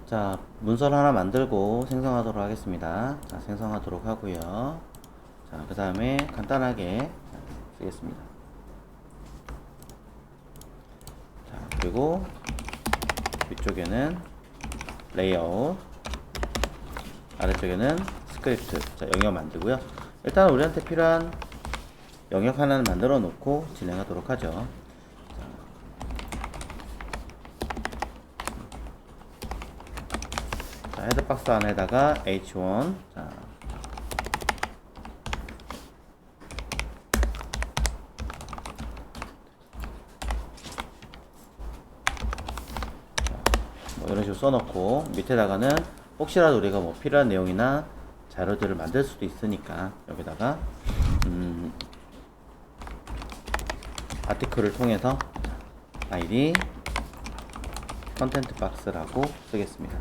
자, 문서를 하나 만들고 생성하도록 하겠습니다. 자, 생성하도록 하고요. 자, 그 다음에 간단하게 쓰겠습니다. 자, 그리고 위쪽에는 레이아웃, 아래쪽에는 스크립트. 자, 영역 만들고요. 일단 우리한테 필요한 영역 하나는 만들어 놓고 진행하도록 하죠. 자, 헤드박스 안에다가 H1, 자, 뭐 이런 식으로 써놓고 밑에다가는 혹시라도 우리가 뭐 필요한 내용이나 자료들을 만들 수도 있으니까 여기다가 아티클을 통해서 id 컨텐트 박스라고 쓰겠습니다.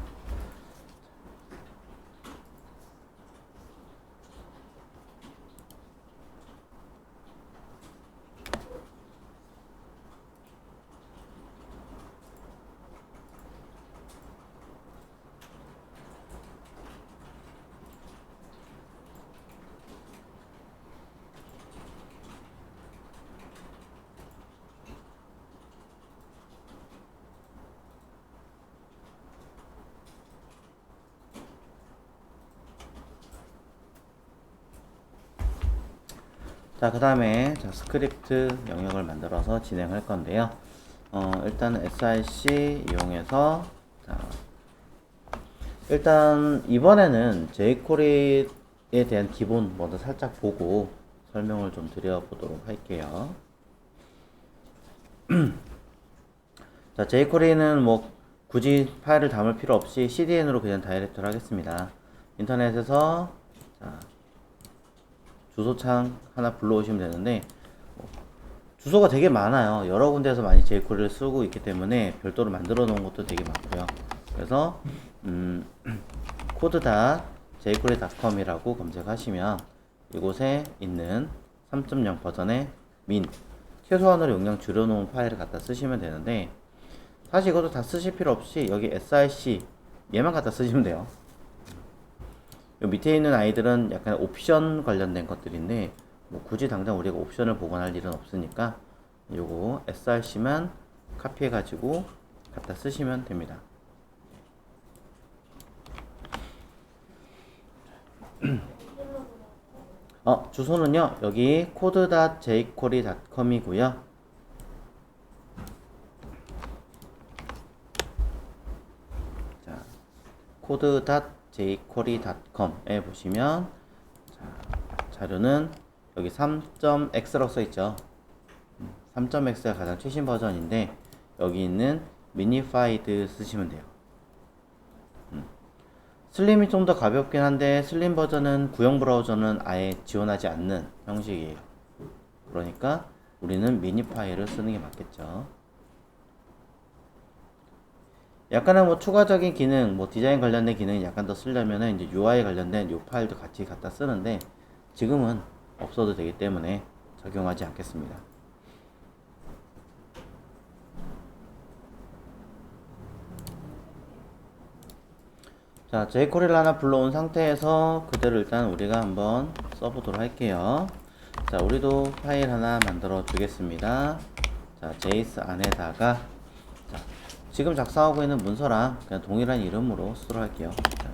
자, 그 다음에 스크립트 영역을 만들어서 진행할 건데요. 일단은 src 이용해서, 자, 일단 이번에는 jQuery에 대한 기본 먼저 살짝 보고 설명을 좀 드려보도록 할게요. 자, jQuery는 뭐 굳이 파일을 담을 필요 없이 CDN으로 그냥 다이렉트를 하겠습니다. 인터넷에서, 자, 주소창 하나 불러오시면 되는데, 주소가 되게 많아요. 여러 군데에서 많이 jQuery를 쓰고 있기 때문에 별도로 만들어 놓은 것도 되게 많고요. 그래서 code.jquery.com이라고 검색하시면 이곳에 있는 3.0 버전의 최소한으로 용량 줄여놓은 파일을 갖다 쓰시면 되는데, 사실 이것도 다 쓰실 필요 없이 여기 src 얘만 갖다 쓰시면 돼요. 요 밑에 있는 아이들은 약간 옵션 관련된 것들인데, 뭐 굳이 당장 우리가 옵션을 복원할 일은 없으니까 요거 src만 카피해 가지고 갖다 쓰시면 됩니다. 주소는요 여기 code.jquery.com이고요. 자, code.jquery.com에 보시면, 자, 자료는 여기 3.x라고 써있죠. 3.x가 가장 최신 버전인데 여기 있는 minified 쓰시면 돼요. 슬림이 좀 더 가볍긴 한데 슬림 버전은 구형 브라우저는 아예 지원하지 않는 형식이에요. 그러니까 우리는 미니파일을 쓰는 게 맞겠죠. 약간의 뭐 추가적인 기능, 뭐 디자인 관련된 기능이 약간 더 쓰려면은 이제 UI 관련된 요 파일도 같이 갖다 쓰는데 지금은 없어도 되기 때문에 적용하지 않겠습니다. 자, jQuery를 하나 불러온 상태에서 그대로 일단 우리가 한번 써보도록 할게요. 자, 우리도 파일 하나 만들어 주겠습니다. 자, JS 안에다가, 자, 지금 작성하고 있는 문서랑 그냥 동일한 이름으로 쓰도록 할게요. 자,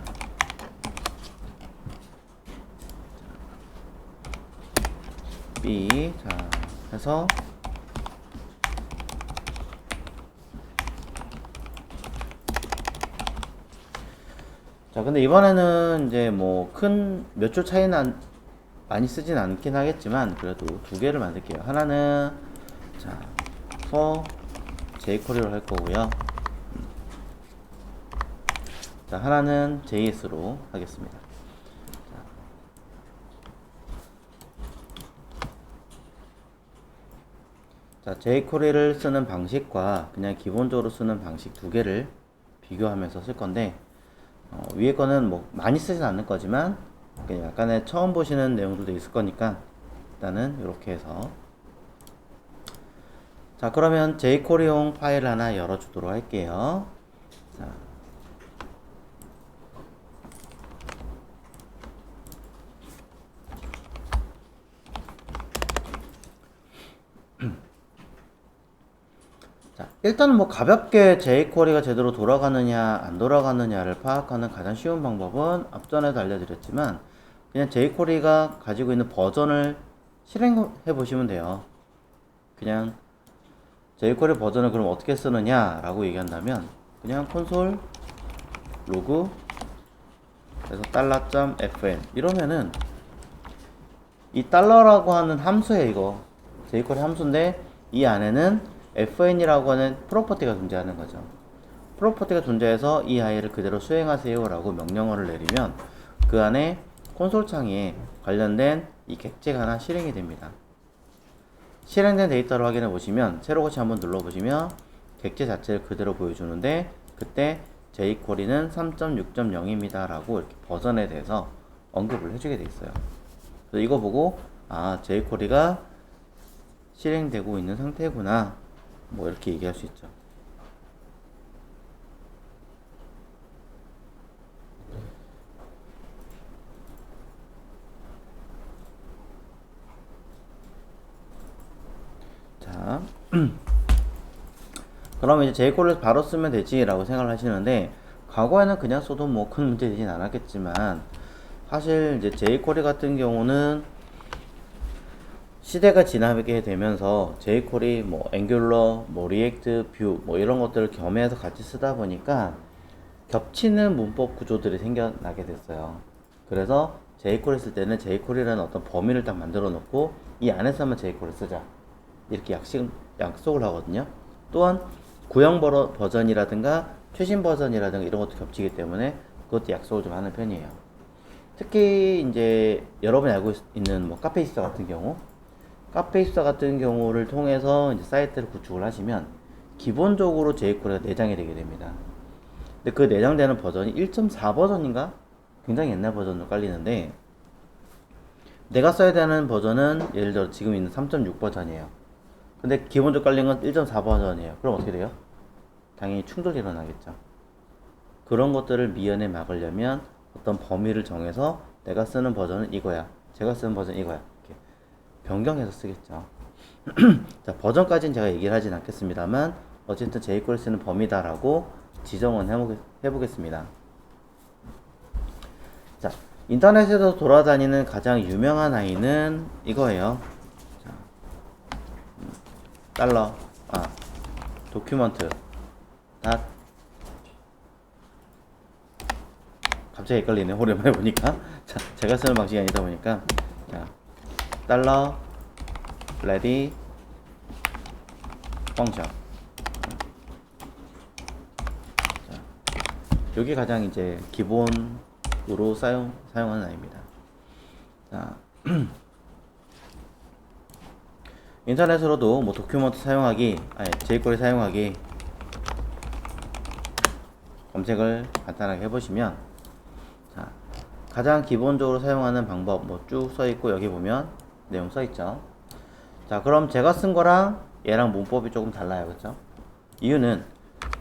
B, 자, 해서 자, 근데 이번에는 이제 뭐 큰 몇 줄 차이는 많이 쓰진 않긴 하겠지만 그래도 두 개를 만들게요. 하나는, 자, for jQuery로 할 거고요. 자, 하나는 JS로 하겠습니다. 자, jQuery를 쓰는 방식과 그냥 기본적으로 쓰는 방식 두 개를 비교하면서 쓸 건데, 위에 거는 뭐 많이 쓰진 않을 거지만 약간의 처음 보시는 내용들도 있을 거니까 일단은 이렇게 해서, 자, 그러면 jQuery용 파일 하나 열어주도록 할게요. 자, 일단은 뭐 가볍게 jQuery가 제대로 돌아가느냐 안 돌아가느냐를 파악하는 가장 쉬운 방법은 앞전에도 알려드렸지만 그냥 jQuery가 가지고 있는 버전을 실행해 보시면 돼요. 그냥 jQuery 버전을 그럼 어떻게 쓰느냐 라고 얘기한다면 그냥 콘솔 로그 그래서 $.fn 이러면은 이 달러라고 하는 함수에 이거 jQuery 함수인데 이 안에는 fn이라고 하는 프로퍼티가 존재하는 거죠. 프로퍼티가 존재해서 이 아이를 그대로 수행하세요 라고 명령어를 내리면 그 안에 콘솔 창에 관련된 이 객체가 하나 실행이 됩니다. 실행된 데이터를 확인해 보시면 세로 고치 한번 눌러 보시면 객체 자체를 그대로 보여주는데 그때 jQuery는 3.6.0입니다 라고 이렇게 버전에 대해서 언급을 해주게 돼 있어요. 그래서 이거 보고 아 jQuery가 실행되고 있는 상태구나 뭐 이렇게 얘기할 수 있죠. 자, 그러면 이제 jQuery를 바로 쓰면 되지 라고 생각을 하시는데 과거에는 그냥 써도 뭐 큰 문제 되진 않았겠지만 사실 이제 jQuery 같은 경우는 시대가 지나게 되면서 jQuery, 뭐 Angular, 뭐 React, Vue 뭐 이런 것들을 겸해서 같이 쓰다 보니까 겹치는 문법 구조들이 생겨나게 됐어요. 그래서 jQuery 쓸 때는 jQuery라는 어떤 범위를 딱 만들어 놓고 이 안에서만 jQuery 쓰자 이렇게 약속을 하거든요. 또한 구형 버전이라든가 최신 버전이라든가 이런 것도 겹치기 때문에 그것도 약속을 좀 하는 편이에요. 특히 이제 여러분이 알고 있는 뭐 카페이스타 같은 경우 를 통해서 이제 사이트를 구축을 하시면 기본적으로 jQuery가 내장이 되게 됩니다. 근데 그 내장되는 버전이 1.4 버전인가? 굉장히 옛날 버전으로 깔리는데 내가 써야 되는 버전은 예를 들어 지금 있는 3.6 버전이에요. 근데 기본적으로 깔린 건 1.4 버전이에요. 그럼 어떻게 돼요? 당연히 충돌이 일어나겠죠. 그런 것들을 미연에 막으려면 어떤 범위를 정해서 내가 쓰는 버전은 이거야. 제가 쓰는 버전은 이거야. 이렇게 변경해서 쓰겠죠. 자, 버전까지는 제가 얘기를 하진 않겠습니다만 어쨌든 jQuery 쓰는 범위다라고 지정은 해보겠습니다. 자, 인터넷에서 돌아다니는 가장 유명한 아이는 이거예요. 자, 달러, 도큐먼트, 갑자기 헷갈리네. 오랜만에 보니까. 자, 제가 쓰는 방식이 아니다 보니까. 자, 달러, ready, function. 자, 여기 가장 이제 기본으로 사용하는 아이입니다. 자, 인터넷으로도 뭐 도큐먼트 사용하기, jQuery 사용하기 검색을 간단하게 해보시면 자, 가장 기본적으로 사용하는 방법 뭐 쭉 써있고 여기 보면 내용 써있죠. 자, 그럼 제가 쓴 거랑 얘랑 문법이 조금 달라요. 그쵸? 이유는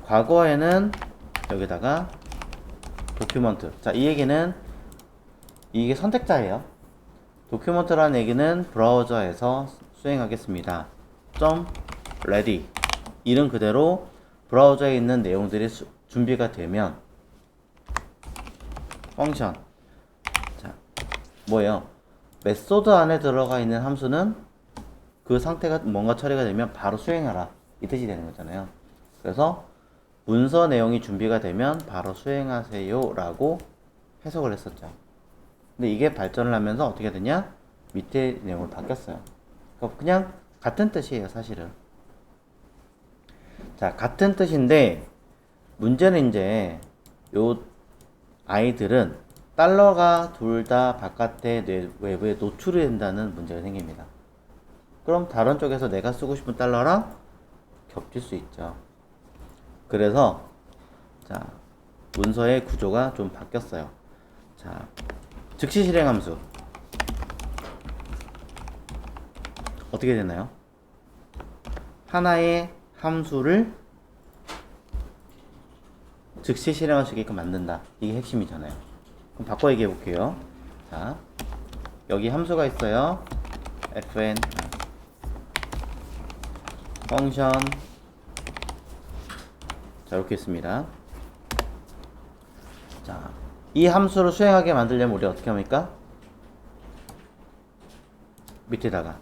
과거에는 여기다가 도큐먼트, 자, 이 얘기는 이게 선택자예요. 도큐먼트라는 얘기는 브라우저에서 수행하겠습니다. .ready 이름 그대로 브라우저에 있는 내용들이 준비가 되면 펑션, 자, 뭐예요? 메소드 안에 들어가 있는 함수는 그 상태가 뭔가 처리가 되면 바로 수행하라 이 뜻이 되는 거잖아요. 그래서 문서 내용이 준비가 되면 바로 수행하세요 라고 해석을 했었죠. 근데 이게 발전을 하면서 어떻게 되냐? 밑에 내용을 바뀌었어요. 그냥 같은 뜻이에요, 사실은. 자, 같은 뜻인데 문제는 이제 요 아이들은 달러가 둘 다 바깥에 외부에 노출이 된다는 문제가 생깁니다. 그럼 다른 쪽에서 내가 쓰고 싶은 달러랑 겹칠 수 있죠. 그래서 자, 문서의 구조가 좀 바뀌었어요. 자, 즉시 실행 함수 어떻게 되나요? 하나의 함수를 즉시 실행할 수 있게끔 만든다. 이게 핵심이잖아요. 그럼 바꿔 얘기해 볼게요. 자, 여기 함수가 있어요. fn 펑션 자, 이렇게 있습니다. 자, 이 함수를 수행하게 만들려면 우리 어떻게 합니까? 밑에다가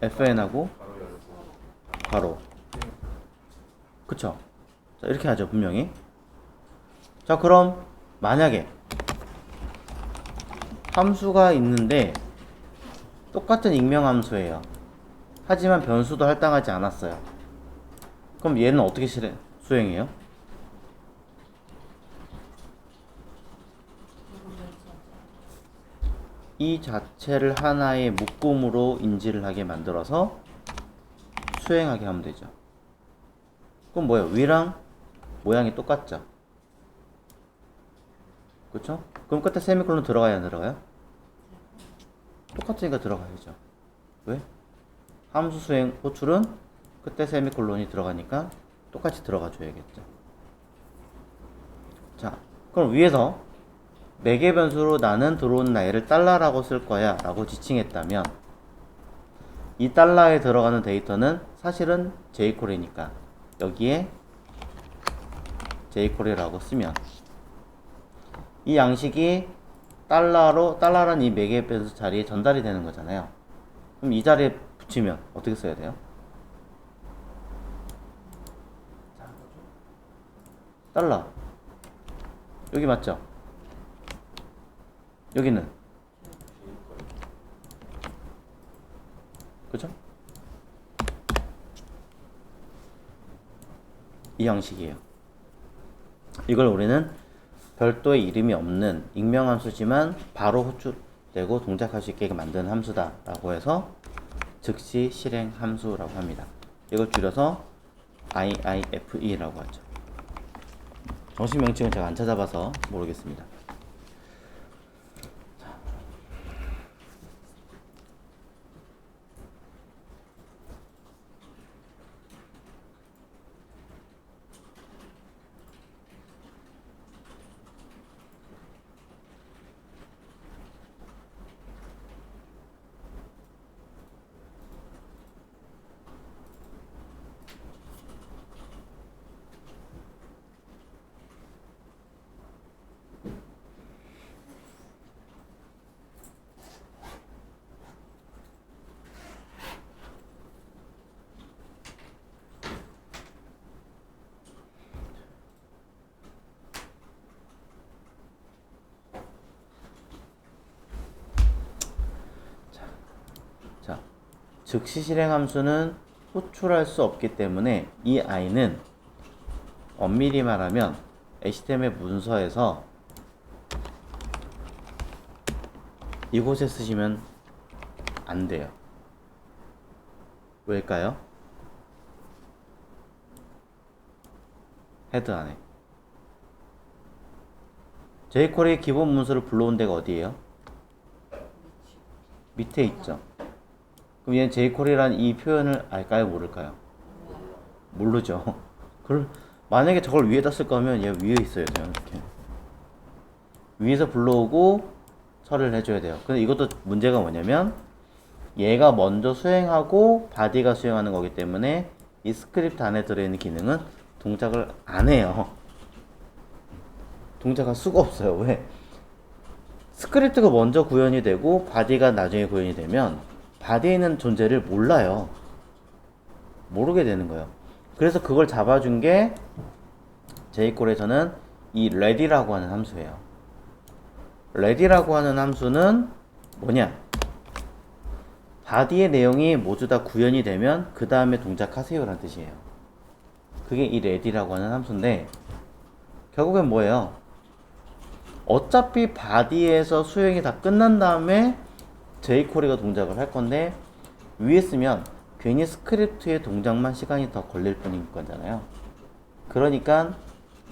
fn하고 괄호. 그쵸? 자, 이렇게 하죠, 분명히. 자, 그럼 만약에 함수가 있는데 똑같은 익명함수예요. 하지만 변수도 할당하지 않았어요. 그럼 얘는 어떻게 수행해요? 이 자체를 하나의 묶음으로 인지를 하게 만들어서 수행하게 하면 되죠. 그럼 뭐예요? 위랑 모양이 똑같죠? 그쵸? 그럼 끝에 세미콜론 들어가야 안 들어가요? 똑같으니까 들어가야죠. 왜? 함수 수행 호출은 끝에 세미콜론이 들어가니까 똑같이 들어가 줘야겠죠. 자, 그럼 위에서 매개 변수로 나는 들어온 나이를 달러라고 쓸 거야 라고 지칭했다면 이 달러에 들어가는 데이터는 사실은 jQuery니까 여기에 jQuery라고 쓰면 이 양식이 달러라는 이 매개 변수 자리에 전달이 되는 거잖아요. 그럼 이 자리에 붙이면 어떻게 써야 돼요? 달러 여기 맞죠? 여기는 그죠? 이 형식이에요. 이걸 우리는 별도의 이름이 없는 익명함수지만 바로 호출되고 동작할 수 있게 만드는 함수다 라고 해서 즉시 실행 함수라고 합니다. 이걸 줄여서 IIFE라고 하죠. 정식 명칭은 제가 안 찾아봐서 모르겠습니다. 자, 즉시 실행 함수는 호출할 수 없기 때문에 이 i는 엄밀히 말하면 HTML 문서에서 이곳에 쓰시면 안 돼요. 왜일까요? 헤드 안에 jQuery 기본 문서를 불러온 데가 어디예요? 밑에 있죠. 그럼 얘는 jQuery라는 이 표현을 알까요? 모를까요? 모르죠. 만약에 저걸 위에다 쓸 거면 얘 위에 있어야 돼요. 이렇게 위에서 불러오고 처리를 해줘야 돼요. 근데 이것도 문제가 뭐냐면 얘가 먼저 수행하고 바디가 수행하는 거기 때문에 이 스크립트 안에 들어있는 기능은 동작을 안 해요. 동작할 수가 없어요. 왜? 스크립트가 먼저 구현이 되고 바디가 나중에 구현이 되면 바디에 있는 존재를 몰라요. 모르게 되는 거예요. 그래서 그걸 잡아준 게 jQuery에서는 이 ready라고 하는 함수예요. ready라고 하는 함수는 뭐냐? 바디의 내용이 모두 다 구현이 되면 그 다음에 동작하세요 라는 뜻이에요. 그게 이 ready라고 하는 함수인데 결국엔 뭐예요? 어차피 바디에서 수행이 다 끝난 다음에 jQuery가 동작을 할 건데 위에 쓰면 괜히 스크립트의 동작만 시간이 더 걸릴 뿐인 거잖아요. 그러니까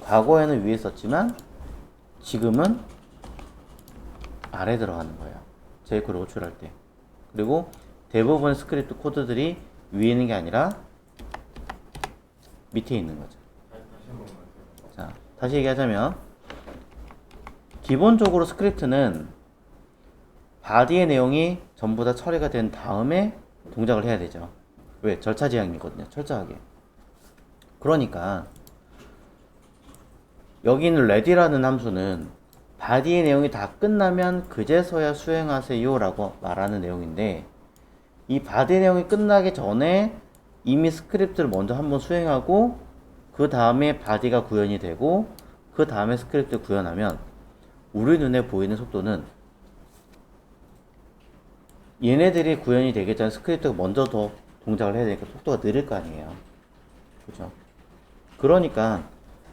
과거에는 위에 썼지만 지금은 아래 들어가는 거예요. jQuery 호출할 때. 그리고 대부분 스크립트 코드들이 위에 있는 게 아니라 밑에 있는 거죠. 자, 다시 얘기하자면 기본적으로 스크립트는 바디의 내용이 전부 다 처리가 된 다음에 동작을 해야 되죠. 왜? 절차 지향이거든요. 철저하게. 그러니까 여기 있는 ready라는 함수는 body의 내용이 다 끝나면 그제서야 수행하세요 라고 말하는 내용인데, 이 body 내용이 끝나기 전에 이미 스크립트를 먼저 한번 수행하고 그 다음에 body가 구현이 되고 그 다음에 스크립트 구현하면 우리 눈에 보이는 속도는 얘네들이 구현이 되기 전에 스크립트가 먼저 더 동작을 해야 되니까 속도가 느릴 거 아니에요. 그죠? 그러니까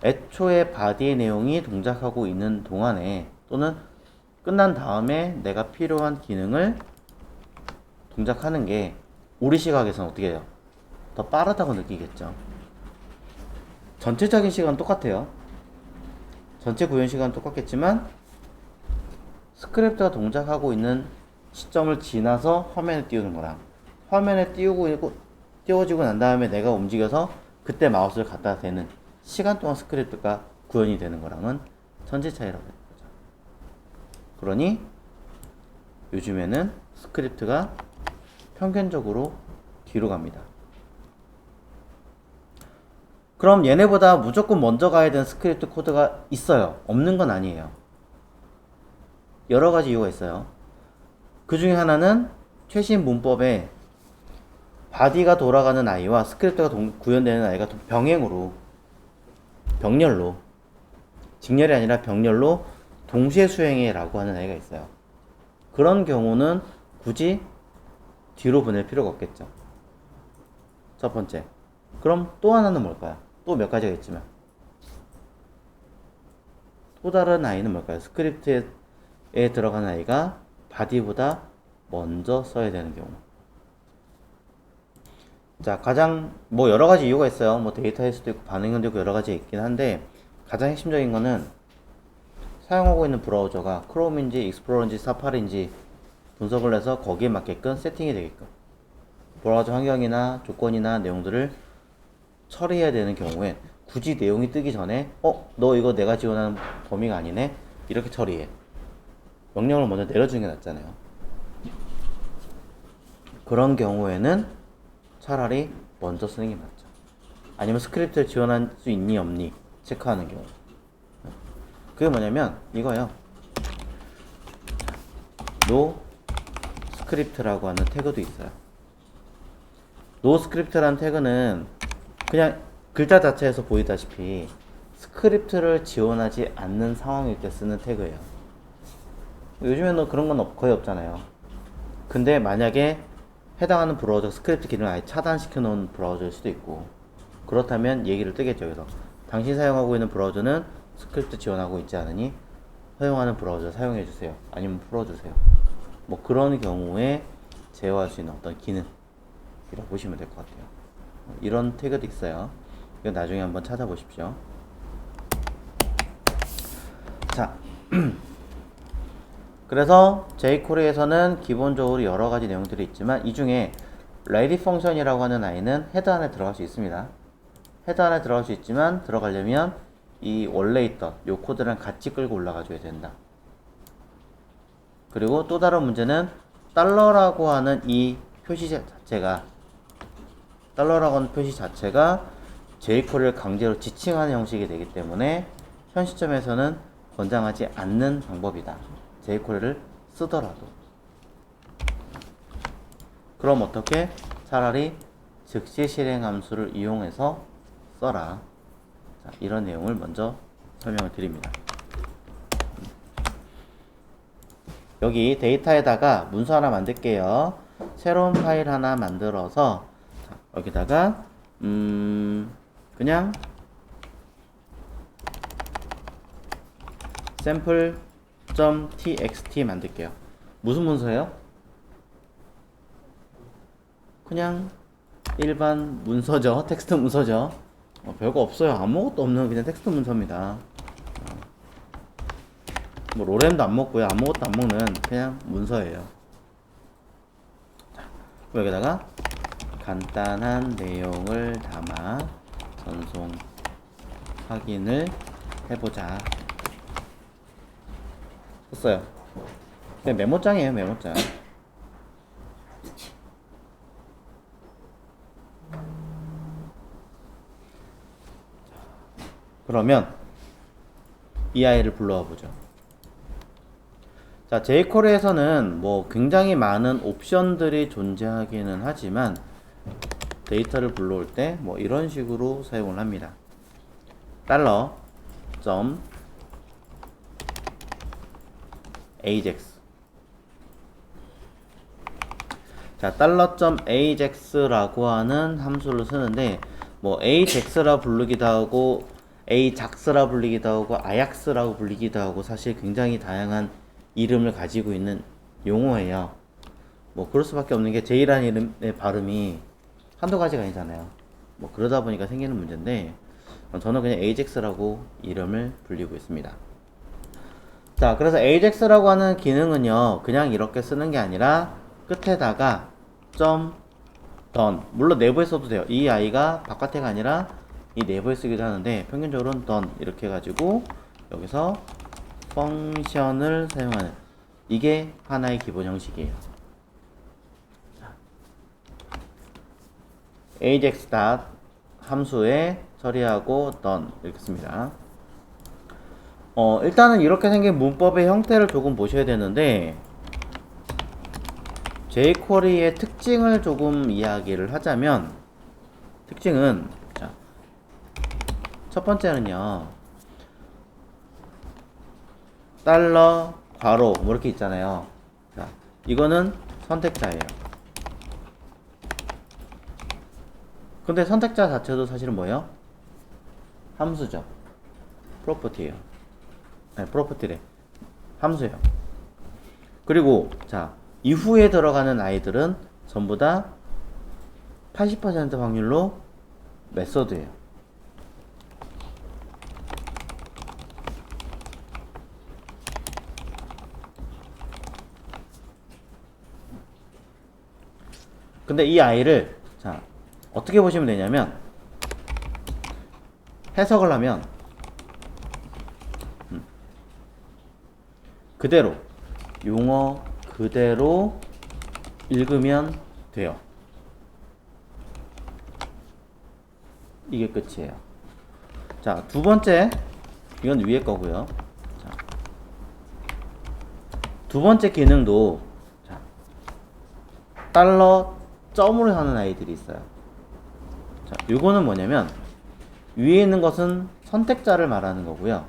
애초에 body의 내용이 동작하고 있는 동안에 또는 끝난 다음에 내가 필요한 기능을 동작하는 게 우리 시각에서는 어떻게 해요? 더 빠르다고 느끼겠죠. 전체적인 시간은 똑같아요. 전체 구현 시간은 똑같겠지만 스크립트가 동작하고 있는 시점을 지나서 화면에 띄우는 거랑 화면에 띄워지고 난 다음에 내가 움직여서 그때 마우스를 갖다 대는 시간 동안 스크립트가 구현이 되는 거랑은 천지 차이라고 하는 거죠. 그러니 요즘에는 스크립트가 평균적으로 뒤로 갑니다. 그럼 얘네보다 무조건 먼저 가야 되는 스크립트 코드가 있어요. 없는 건 아니에요. 여러 가지 이유가 있어요. 그 중에 하나는 최신 문법에 바디가 돌아가는 아이와 스크립트가 구현되는 아이가 병렬로, 직렬이 아니라 병렬로 동시에 수행해 라고 하는 아이가 있어요. 그런 경우는 굳이 뒤로 보낼 필요가 없겠죠. 첫 번째. 그럼 또 하나는 뭘까요? 또 몇 가지가 있지만 또 다른 아이는 뭘까요? 스크립트에 들어가는 아이가 바디보다 먼저 써야 되는 경우. 자, 가장 여러 가지 이유가 있어요. 데이터일 수도 있고 반응형도 있고 여러 가지 있긴 한데 가장 핵심적인 거는 사용하고 있는 브라우저가 크롬인지 익스플로러인지 사파리인지 분석을 해서 거기에 맞게끔 세팅이 되게끔 브라우저 환경이나 조건이나 내용들을 처리해야 되는 경우에 굳이 내용이 뜨기 전에 너 이거 내가 지원하는 범위가 아니네? 이렇게 처리해. 명령을 먼저 내려주는 게 낫잖아요. 그런 경우에는 차라리 먼저 쓰는 게 맞죠. 아니면 스크립트를 지원할 수 있니 없니 체크하는 경우. 그게 뭐냐면 이거요. no script라고 하는 태그도 있어요. no script라는 태그는 그냥 글자 자체에서 보이다시피 스크립트를 지원하지 않는 상황일 때 쓰는 태그예요. 요즘에는 그런 건 거의 없잖아요. 근데 만약에 해당하는 브라우저 스크립트 기능을 아예 차단시켜 놓은 브라우저일 수도 있고, 그렇다면 얘기를 뜨겠죠. 그래서 당신 사용하고 있는 브라우저는 스크립트 지원하고 있지 않으니 허용하는 브라우저 사용해 주세요. 아니면 풀어주세요. 그런 경우에 제어할 수 있는 어떤 기능이라고 보시면 될 것 같아요. 이런 태그도 있어요. 이건 나중에 한번 찾아보십시오. 자, 그래서 jQuery에서는 기본적으로 여러 가지 내용들이 있지만 이 중에 ready 펑션이라고 하는 아이는 헤더 안에 들어갈 수 있습니다. 헤더 안에 들어갈 수 있지만 들어가려면 이 원래 있던 요 코드랑 같이 끌고 올라가 줘야 된다. 그리고 또 다른 문제는 달러라고 하는 이 표시 자체가 jQuery를 강제로 지칭하는 형식이 되기 때문에 현 시점에서는 권장하지 않는 방법이다. jQuery를 쓰더라도. 그럼 어떻게? 차라리 즉시 실행 함수를 이용해서 써라. 자, 이런 내용을 먼저 설명을 드립니다. 여기 데이터에다가 문서 하나 만들게요. 새로운 파일 하나 만들어서 자, 여기다가 그냥 sample.txt 만들게요. 무슨 문서예요? 그냥 일반 문서죠. 텍스트 문서죠. 별거 없어요. 아무것도 없는 그냥 텍스트 문서입니다. 로렘도 안 먹고요. 아무것도 안 먹는 그냥 문서예요. 자, 여기다가 간단한 내용을 담아 전송 확인을 해보자. 썼어요. 그냥 메모장이에요. 메모장. 그러면 이 아이를 불러와 보죠. 자, jQuery에서는 뭐 굉장히 많은 옵션들이 존재하기는 하지만 데이터를 불러올 때 뭐 이런 식으로 사용을 합니다. 달러 점 ajax. 자, 달러 점 ajax라고 하는 함수를 쓰는데 뭐 ajax라 부르기도 하고 ajax라 불리기도 하고 ajax라고 불리기도 하고 사실 굉장히 다양한 이름을 가지고 있는 용어예요. 뭐 그럴 수밖에 없는 게 J라는 이름의 발음이 한두 가지가 아니잖아요. 뭐 그러다 보니까 생기는 문제인데 저는 그냥 ajax라고 이름을 불리고 있습니다. 자, 그래서 ajax라고 하는 기능은요, 그냥 이렇게 쓰는 게 아니라 끝에다가 점 done, 물론 내부에 써도 돼요. 이 아이가 바깥에가 아니라 이 내부에 쓰기도 하는데 평균적으로는 done 이렇게 해가지고 여기서 펑션을 사용하는, 이게 하나의 기본 형식이에요. ajax 닷 함수에 처리하고 done 이렇게 씁니다. 일단은 이렇게 생긴 문법의 형태를 조금 보셔야 되는데 jQuery의 특징을 조금 이야기를 하자면, 특징은 자, 첫 번째는요, 달러 괄호 뭐 이렇게 있잖아요. 자, 이거는 선택자예요. 근데 선택자 자체도 사실은 뭐예요? 함수죠. 프로퍼티예요. 아니, 프로퍼티래. 함수예요. 그리고 자, 이후에 들어가는 아이들은 전부 다 80% 확률로 메소드예요. 근데 이 아이를 자, 어떻게 보시면 되냐면, 해석을 하면 그대로 용어 그대로 읽으면 돼요. 이게 끝이에요. 자, 두 번째, 이건 위에 거고요. 자, 두 번째 기능도 자, 달러 점으로 하는 아이들이 있어요. 자, 요거는 뭐냐면 위에 있는 것은 선택자를 말하는 거고요.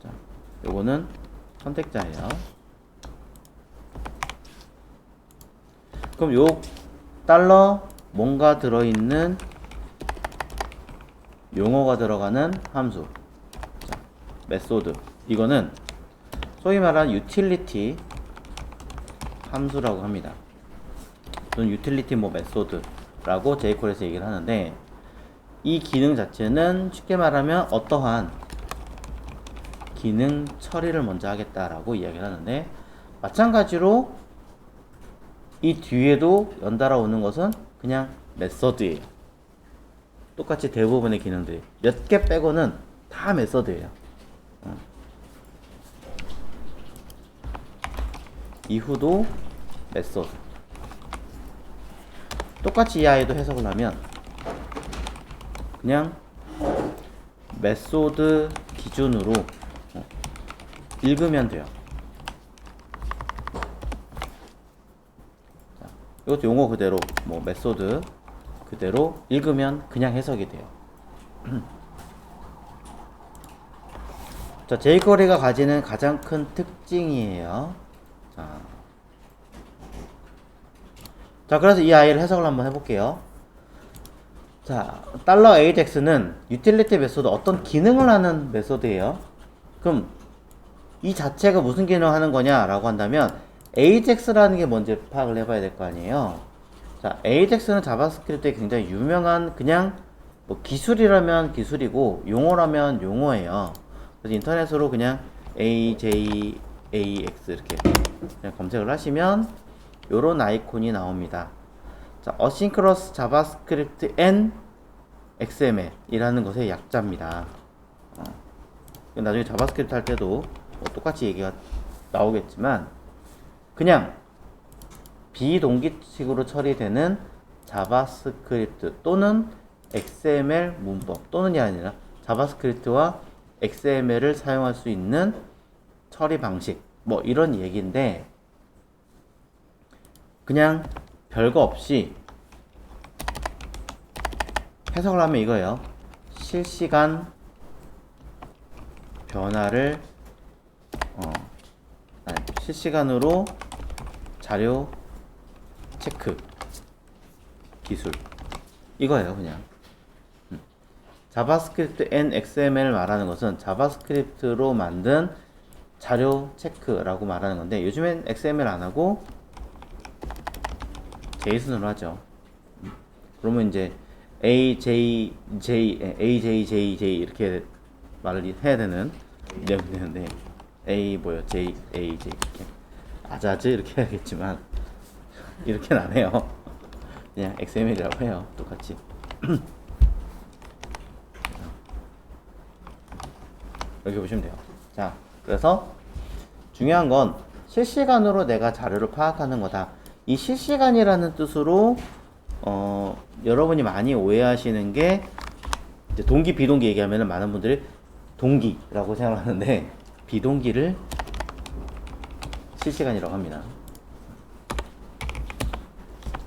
자, 요거는 선택자예요. 그럼 요 달러 뭔가 들어있는 용어가 들어가는 함수, 자, 메소드, 이거는 소위 말하는 유틸리티 함수라고 합니다. 또는 유틸리티 뭐 메소드라고 jQuery에서 얘기를 하는데, 이 기능 자체는 쉽게 말하면 어떠한 기능 처리를 먼저 하겠다라고 이야기를 하는데, 마찬가지로 이 뒤에도 연달아 오는 것은 그냥 메소드예요. 똑같이 대부분의 기능들이 몇 개 빼고는 다 메소드예요. 이후도 메소드. 똑같이 이 아이도 해석을 하면 그냥 메소드 기준으로 읽으면 돼요. 자, 이것도 용어 그대로 뭐 메소드 그대로 읽으면 그냥 해석이 돼요. 자, jQuery가 가지는 가장 큰 특징이에요. 자, 그래서 이 아이를 해석을 한번 해볼게요. 자, 달러 ajax는 유틸리티 메소드, 어떤 기능을 하는 메소드예요. 그럼 이 자체가 무슨 기능을 하는 거냐 라고 한다면 ajax라는 게 뭔지 파악을 해봐야 될 거 아니에요. 자, ajax는 자바스크립트에 굉장히 유명한, 그냥 뭐 기술이라면 기술이고 용어라면 용어예요. 그래서 인터넷으로 그냥 AJAX 이렇게 그냥 검색을 하시면 요런 아이콘이 나옵니다. 자, Asynchronous JavaScript and XML 이라는 것의 약자입니다. 나중에 자바스크립트 할 때도 뭐 똑같이 얘기가 나오겠지만, 그냥 비동기식으로 처리되는 자바스크립트 또는 XML 문법, 또는이 아니라 자바스크립트와 XML을 사용할 수 있는 처리 방식 뭐 이런 얘기인데 그냥 별거 없이 해석을 하면 이거예요. 실시간 변화를 실시간으로 자료 체크 기술 이거예요. 그냥 자바스크립트 and XML 말하는 것은 자바스크립트로 만든 자료 체크라고 말하는 건데 요즘엔 XML 안 하고 JSON으로 하죠. 그러면 이제 AJJJ 이렇게 말을 해야 되는 내용이 되는데 J AJ 이렇게 아자즈 이렇게 해야겠지만 이렇게는 안 해요. 그냥 XML이라고 해요. 똑같이. 이렇게 보시면 돼요. 자, 그래서 중요한 건 실시간으로 내가 자료를 파악하는 거다. 이 실시간이라는 뜻으로 여러분이 많이 오해하시는 게 이제 동기 비동기 얘기하면 많은 분들이 동기라고 생각하는데 비동기를 실시간이라고 합니다.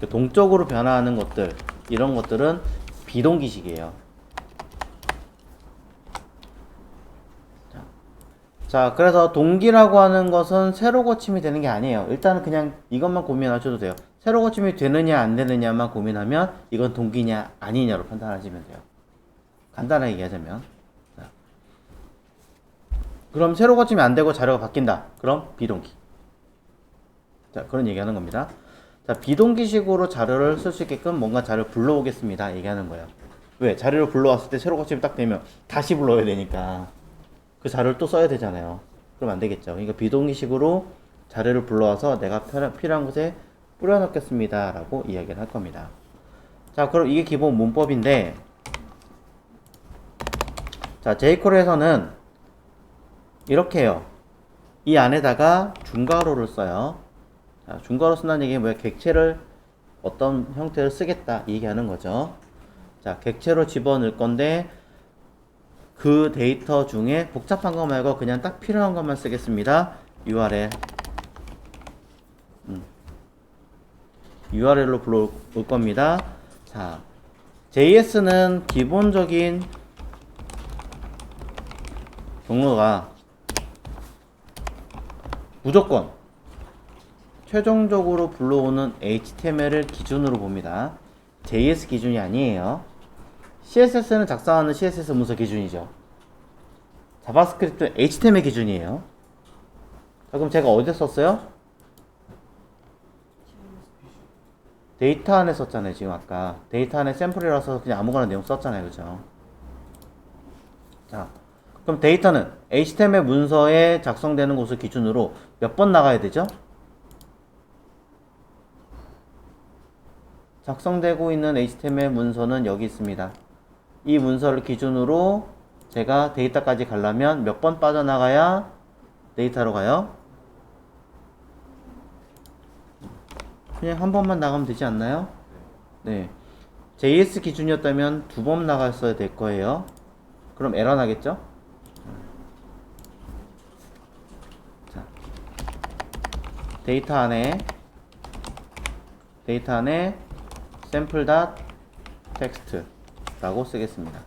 동적으로 변화하는 것들 이런 것들은 비동기식이에요. 자, 그래서 동기라고 하는 것은 세로 고침이 되는 게 아니에요. 일단은 그냥 이것만 고민하셔도 돼요. 세로 고침이 되느냐 안 되느냐만 고민하면 이건 동기냐 아니냐로 판단하시면 돼요. 간단하게 얘기하자면. 자. 그럼 세로 고침이 안 되고 자료가 바뀐다. 그럼 비동기. 자, 그런 얘기하는 겁니다. 자, 비동기식으로 자료를 쓸 수 있게끔 뭔가 자료를 불러오겠습니다. 얘기하는 거예요. 왜? 자료를 불러왔을 때 세로 고침이 딱 되면 다시 불러야 되니까 그 자료를 또 써야 되잖아요. 그럼 안 되겠죠. 그러니까 비동기식으로 자료를 불러와서 내가 필요한 곳에 뿌려넣겠습니다. 라고 이야기를 할 겁니다. 자, 그럼 이게 기본 문법인데, 자, jQuery에서는 이렇게 해요. 이 안에다가 중괄호를 써요. 자, 중괄호 쓴다는 얘기는 뭐야? 객체를 어떤 형태를 쓰겠다. 이 얘기하는 거죠. 자, 객체로 집어넣을 건데, 그 데이터 중에 복잡한 거 말고 그냥 딱 필요한 것만 쓰겠습니다. URL로 불러올 겁니다. 자, JS는 기본적인 경로가 무조건 최종적으로 불러오는 HTML을 기준으로 봅니다. JS 기준이 아니에요. CSS는 작성하는 CSS 문서 기준이죠. 자바스크립트는 HTML 기준이에요. 자, 그럼 제가 어디에 썼어요? 데이터 안에 썼잖아요. 지금 아까 데이터 안에 샘플이라서 그냥 아무거나 내용 썼잖아요. 그죠? 자, 그럼 데이터는 HTML 문서에 작성되는 곳을 기준으로 몇 번 나가야 되죠? 작성되고 있는 HTML 문서는 여기 있습니다. 이 문서를 기준으로 제가 데이터까지 가려면 몇 번 빠져나가야 데이터로 가요? 그냥 한 번만 나가면 되지 않나요? 네. JS 기준이었다면 두 번 나갔어야 될 거예요. 그럼 에러 나겠죠? 자, 데이터 안에 sample.text 라고 쓰겠습니다.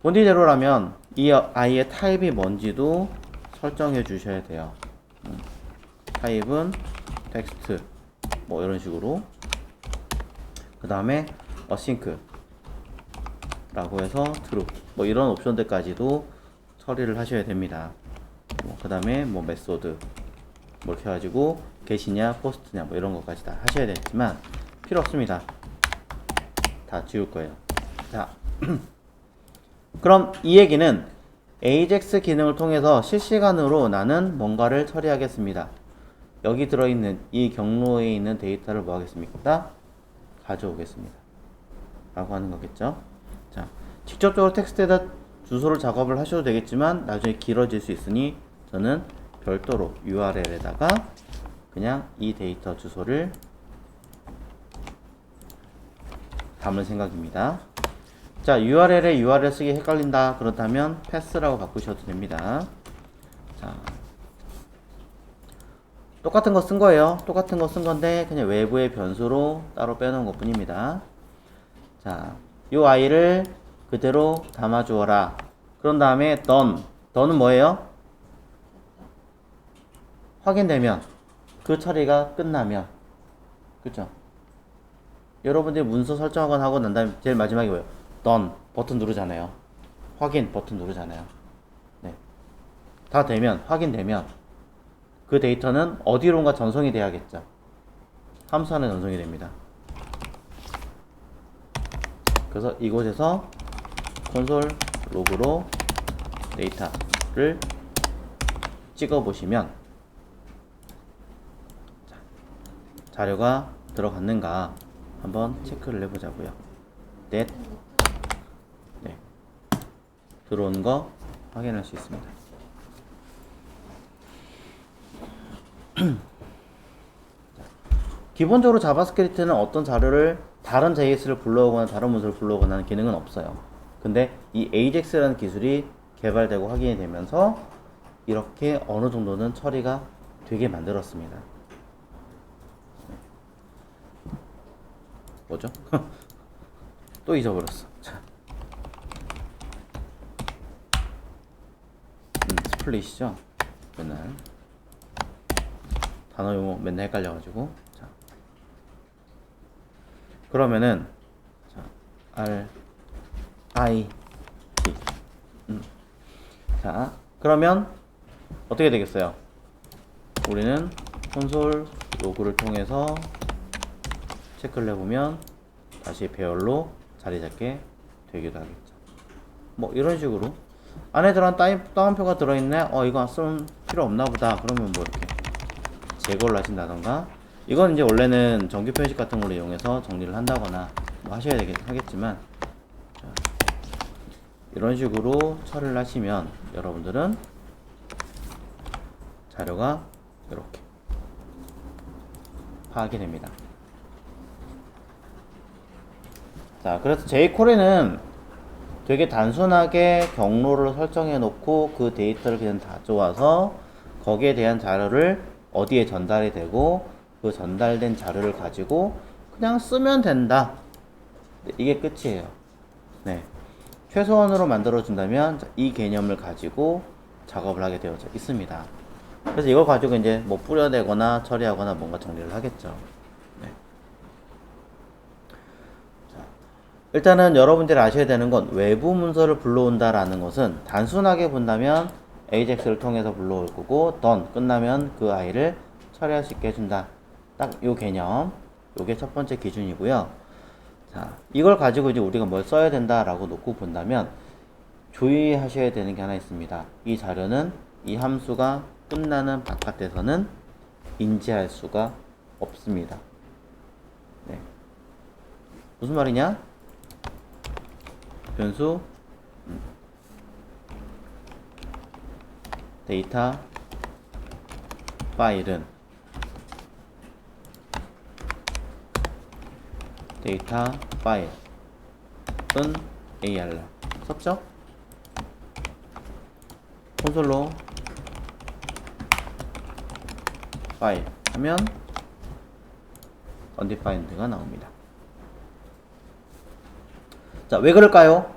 본디대로라면 이 아이의 타입이 뭔지도 설정해 주셔야 돼요. 타입은 텍스트 뭐 이런 식으로 그 다음에 async 라고 해서 true 뭐 이런 옵션들까지도 처리를 하셔야 됩니다. 그 다음에 뭐 메소드 뭐 이렇게 해가지고 get이냐 post냐 뭐 이런 것까지 다 하셔야 되지만 필요 없습니다. 다 지울 거예요. 자, 그럼 이 얘기는 AJAX 기능을 통해서 실시간으로 나는 뭔가를 처리하겠습니다. 여기 들어있는 이 경로에 있는 데이터를 뭐 하겠습니까? 가져오겠습니다. 라고 하는 거겠죠. 자, 직접적으로 텍스트에다 주소를 작업을 하셔도 되겠지만 나중에 길어질 수 있으니 저는 별도로 URL에다가 그냥 이 데이터 주소를 담을 생각입니다. 자, URL에 URL 쓰기 헷갈린다. 그렇다면 패스라고 바꾸셔도 됩니다. 자, 똑같은 거 쓴 거예요. 똑같은 거 쓴 건데 그냥 외부의 변수로 따로 빼놓은 것 뿐입니다. 자, 이 i를 그대로 담아주어라. 그런 다음에 done은 뭐예요? 확인되면, 그 처리가 끝나면, 그쵸? 여러분들이 문서 설정하거나 하고 난 다음에 제일 마지막에 뭐예요? done 버튼 누르잖아요. 확인 버튼 누르잖아요. 네. 다 되면, 확인되면 그 데이터는 어디론가 전송이 돼야겠죠. 함수 안에 전송이 됩니다. 그래서 이곳에서 콘솔 로그로 데이터를 찍어 보시면 자료가 들어갔는가 한번 체크를 해보자고요. 네, 들어오는 거 확인할 수 있습니다. 기본적으로 자바스크립트는 어떤 자료를 다른 JS를 불러오거나 다른 문서를 불러오거나 하는 기능은 없어요. 근데 이 AJAX라는 기술이 개발되고 확인이 되면서 이렇게 어느 정도는 처리가 되게 만들었습니다. 뭐죠? 또 잊어버렸어. 자. 스플릿이죠? 맨날 단어 용어 맨날 헷갈려가지고. 자. 그러면은 자, R I T 자, 그러면 어떻게 되겠어요? 우리는 콘솔 로그를 통해서 체크를 해보면 다시 배열로 자리 잡게 되기도 하겠죠. 뭐 이런 식으로 안에 들어간 따옴표가 들어있네. 이거 쓸 필요 없나 보다. 그러면 뭐 이렇게 제거를 하신다던가, 이건 이제 원래는 정규 표식 같은 걸 이용해서 정리를 한다거나 뭐 하셔야 하겠지만, 자, 이런 식으로 처리를 하시면 여러분들은 자료가 이렇게 파악이 됩니다. 자, 그래서 jQuery는 되게 단순하게 경로를 설정해 놓고 그 데이터를 그냥 가져와서 거기에 대한 자료를 어디에 전달이 되고 그 전달된 자료를 가지고 그냥 쓰면 된다. 이게 끝이에요. 네. 최소한으로 만들어준다면 이 개념을 가지고 작업을 하게 되어져 있습니다. 그래서 이걸 가지고 이제 뭐 뿌려대거나 처리하거나 뭔가 정리를 하겠죠. 네. 자, 일단은 여러분들이 아셔야 되는 건 외부 문서를 불러온다라는 것은 단순하게 본다면 AJAX를 통해서 불러올 거고, done 끝나면 그 아이를 처리할 수 있게 해준다. 딱 요 개념, 요게 첫 번째 기준이고요. 자, 이걸 가지고 이제 우리가 뭘 써야 된다라고 놓고 본다면 주의하셔야 되는 게 하나 있습니다. 이 자료는 이 함수가 끝나는 바깥에서는 인지할 수가 없습니다. 네. 무슨 말이냐? 변수 데이터 파일은 데이터 파일은 AR 썼죠? 콘솔로 파일 하면 undefined가 나옵니다. 자, 왜 그럴까요?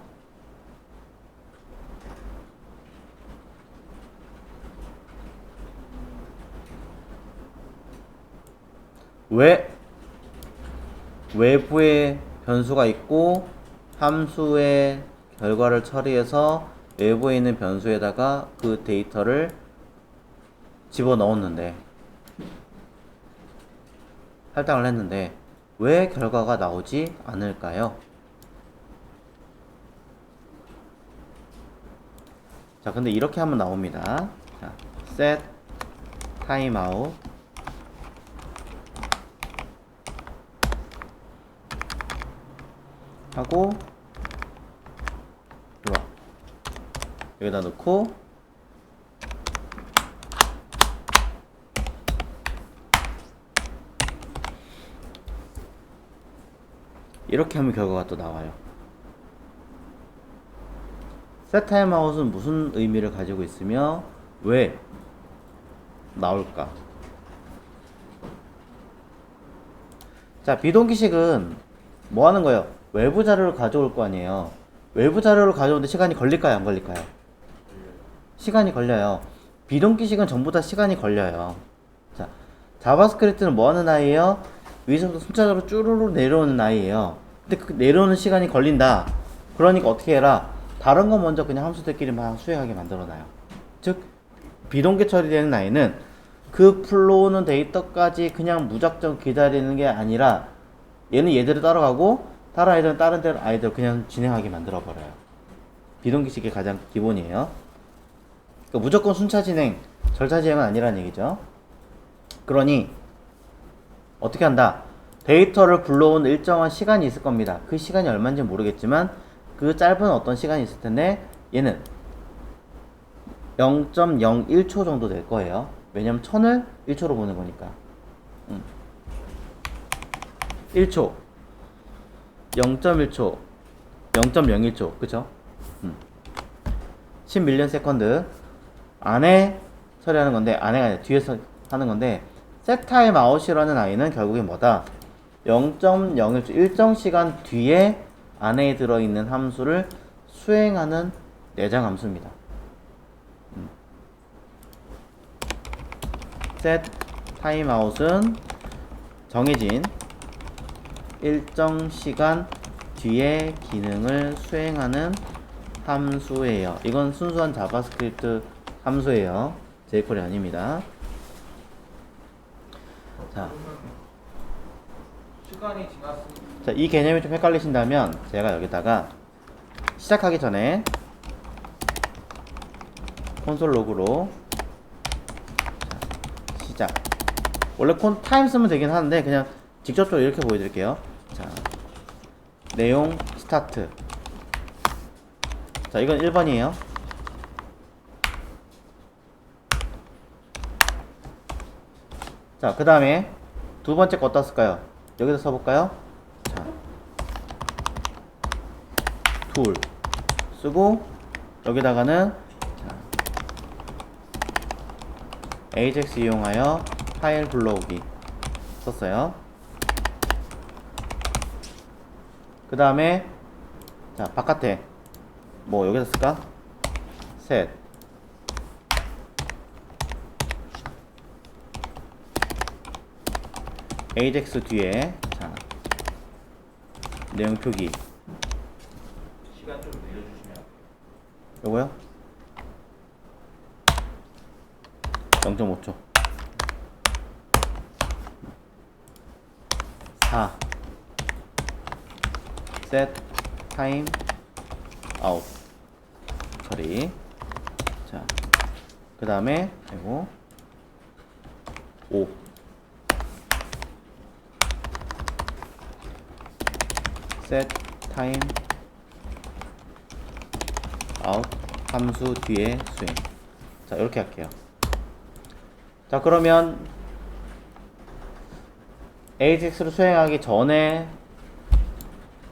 왜 외부에 변수가 있고 함수의 결과를 처리해서 외부에 있는 변수에다가 그 데이터를 집어넣었는데, 할당을 했는데 왜 결과가 나오지 않을까요? 자, 근데 이렇게 하면 나옵니다. 자, set timeout 하고 좋아, 여기다 넣고 이렇게 하면 결과가 또 나와요. set timeout은 무슨 의미를 가지고 있으며 왜 나올까? 자, 비동기식은 뭐 하는 거예요? 외부 자료를 가져올 거 아니에요. 외부 자료를 가져오는데 시간이 걸릴까요? 안 걸릴까요? 시간이 걸려요. 비동기식은 전부 다 시간이 걸려요. 자, 자바스크립트는 뭐 하는 아이예요? 위에서부터 순차적으로 쭈루루 내려오는 아이예요. 근데 그 내려오는 시간이 걸린다. 그러니까 어떻게 해라? 다른 거 먼저 그냥 함수들끼리 막 수행하게 만들어놔요. 즉, 비동기 처리되는 아이는 그 풀러오는 데이터까지 그냥 무작정 기다리는 게 아니라 얘는 얘대로 따라가고 다른 아이들은 다른 데로 아이들 그냥 진행하게 만들어 버려요. 비동기식의 가장 기본이에요. 그러니까 무조건 순차 진행, 절차 진행은 아니라는 얘기죠. 그러니 어떻게 한다? 데이터를 불러온 일정한 시간이 있을 겁니다. 그 시간이 얼마인지 모르겠지만 그 짧은 어떤 시간이 있을 텐데 얘는 0.01초 정도 될 거예요. 왜냐면 1000을 1초로 보는 거니까. 1초, 0.1초, 0.01초, 그쵸? 10밀리언 세컨드 안에 처리하는 건데, 안에가 아니라 뒤에서 하는 건데, set time out이라는 아이는 결국에 뭐다? 0.01초, 일정 시간 뒤에 안에 들어있는 함수를 수행하는 내장 함수입니다. set time out은 정해진 일정 시간 뒤에 기능을 수행하는 함수예요. 이건 순수한 자바스크립트 함수예요. jQuery 아닙니다. 자, 시간이 지났습니다. 자, 이 개념이 좀 헷갈리신다면 제가 여기다가 시작하기 전에 콘솔 로그로 자, 시작. 원래 타임 쓰면 되긴 하는데 그냥 직접적으로 이렇게 보여드릴게요. 자, 내용 스타트. 자, 이건 1번이에요. 자, 그 다음에 두 번째 거 어디다 쓸까요? 여기다 써볼까요? 자, 툴 쓰고 여기다가는 자, AJAX 이용하여 파일 불러오기 썼어요. 그 다음에 자, 바깥에 뭐 여기다 쓸까? set AJAX 뒤에 자, 내용 표기 시간 좀 내려주시면 요거요? 0.5초 4 set time out 처리. 자, 그 다음에 이거 5 set time out 함수 뒤에 수행. 자, 이렇게 할게요. 자, 그러면 AJAX를 수행하기 전에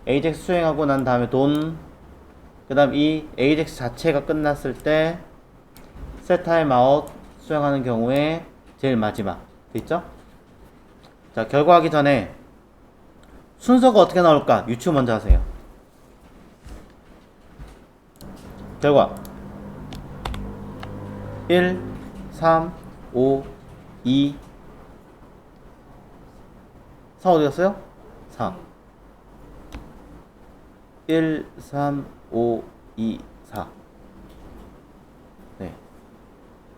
AJAX 수행하고 난 다음에 그 다음 이 AJAX 자체가 끝났을 때 set time out 수행하는 경우에 제일 마지막 됐죠? 자, 결과하기 전에 순서가 어떻게 나올까? 유추 먼저 하세요. 결과 1, 3, 5, 2 4 어디 갔어요? 4 1, 3, 5, 2, 4 네,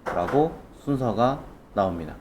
라고 순서가 나옵니다.